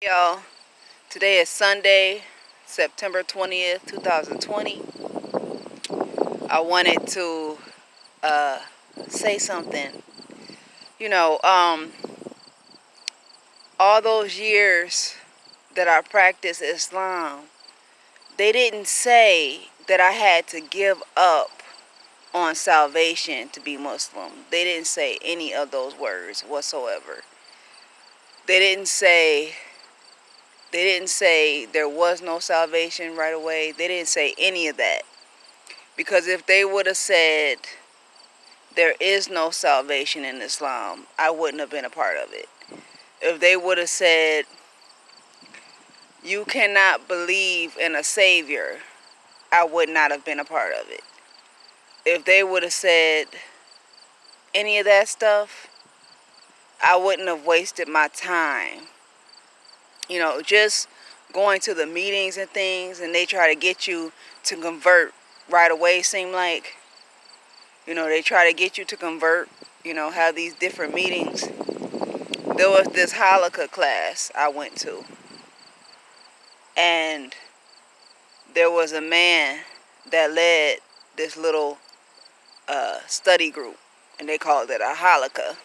Y'all, today is Sunday, September 20th, 2020. I wanted to say something. You know, all those years that I practiced Islam, they didn't say that I had to give up on salvation to be Muslim. They didn't say any of those words whatsoever. They didn't say there was no salvation right away. They didn't say any of that. Because if they would have said there is no salvation in Islam, I wouldn't have been a part of it. If they would have said you cannot believe in a savior, I would not have been a part of it. If they would have said any of that stuff, I wouldn't have wasted my time. Just going to the meetings and things, and they try to get you to convert right away, seem like. They try to get you to convert, have these different meetings. There was this Halakha class I went to, and there was a man that led this little study group, and they called it a Halakha.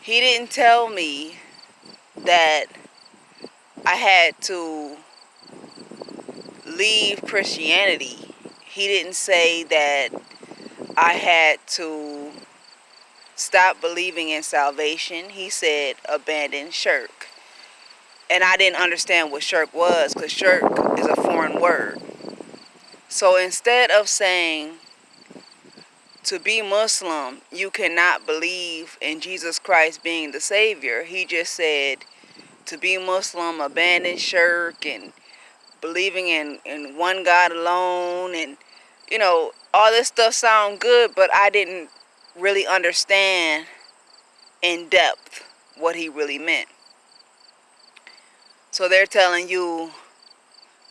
He didn't tell me that I had to leave Christianity. He didn't say that I had to stop believing in salvation. He said abandon shirk. And I didn't understand what shirk was, because shirk is a foreign word. So instead of saying to be Muslim, you cannot believe in Jesus Christ being the Savior, he just said to be Muslim, abandon shirk and believing in one God alone. And, all this stuff sound good, but I didn't really understand in depth what he really meant. So they're telling you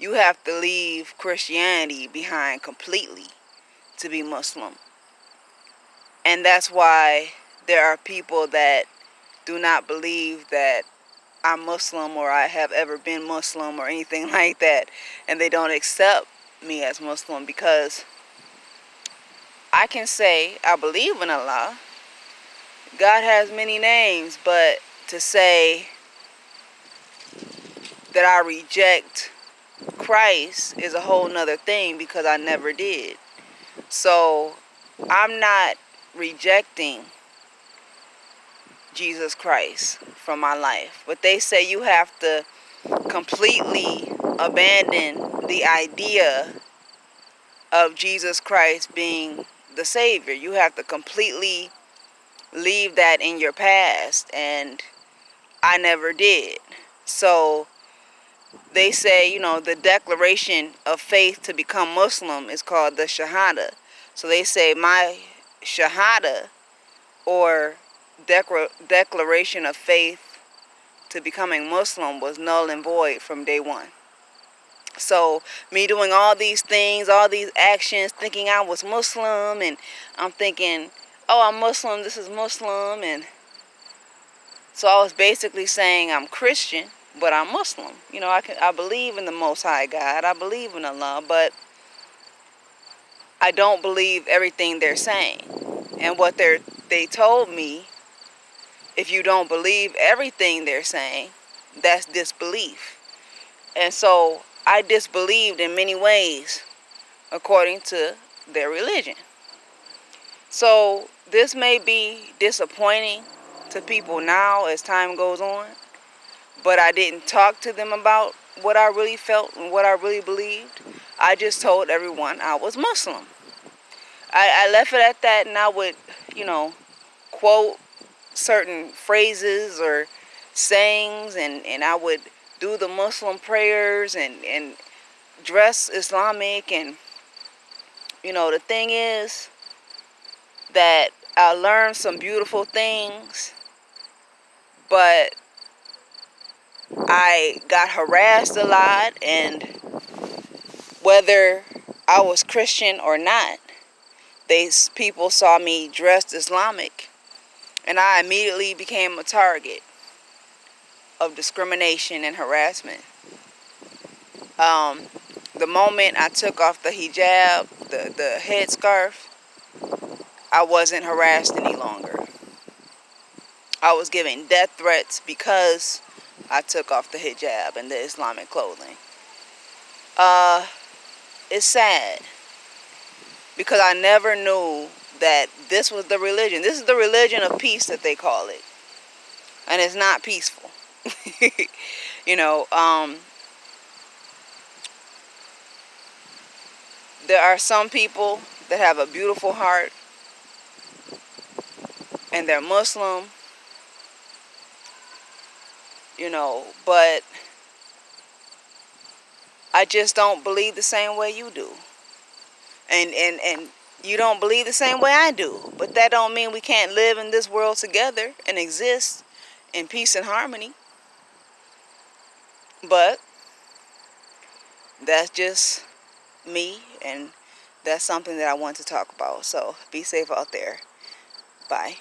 have to leave Christianity behind completely to be Muslim. And that's why there are people that do not believe that I'm Muslim or I have ever been Muslim or anything like that. And they don't accept me as Muslim, because I can say I believe in Allah. God has many names, but to say that I reject Christ is a whole nother thing, because I never did. So I'm not rejecting Jesus Christ from my life. But they say you have to completely abandon the idea of Jesus Christ being the Savior. You have to completely leave that in your past, and I never did. So they say, the declaration of faith to become Muslim is called the Shahada. So they say my Shahada, or declaration of faith to becoming Muslim, was null and void from day one. So me doing all these things, all these actions, thinking I was Muslim, and I'm thinking, oh, I'm Muslim, this is Muslim. And so I was basically saying I'm Christian, but I'm Muslim. I believe in the Most High God. I believe in Allah, but I don't believe everything they're saying. And what they told me, if you don't believe everything they're saying, that's disbelief. And so I disbelieved in many ways according to their religion. So this may be disappointing to people now as time goes on, but I didn't talk to them about what I really felt and what I really believed. I just told everyone I was Muslim. I left it at that, and I would, quote certain phrases or sayings, and I would do the Muslim prayers and dress Islamic. And, the thing is that I learned some beautiful things, but I got harassed a lot, and whether I was Christian or not, people saw me dressed Islamic, and I immediately became a target. of discrimination and harassment. The moment I took off the hijab, the headscarf, I wasn't harassed any longer. I was giving death threats because I took off the hijab and the Islamic clothing. It's sad because I never knew that this was the religion. This is the religion of peace that they call it. And it's not peaceful. You know, there are some people that have a beautiful heart and they're Muslim, you know, but I just don't believe the same way you do. And you don't believe the same way I do. But that don't mean we can't live in this world together and exist in peace and harmony. But that's just me, and that's something that I want to talk about. So be safe out there. Bye.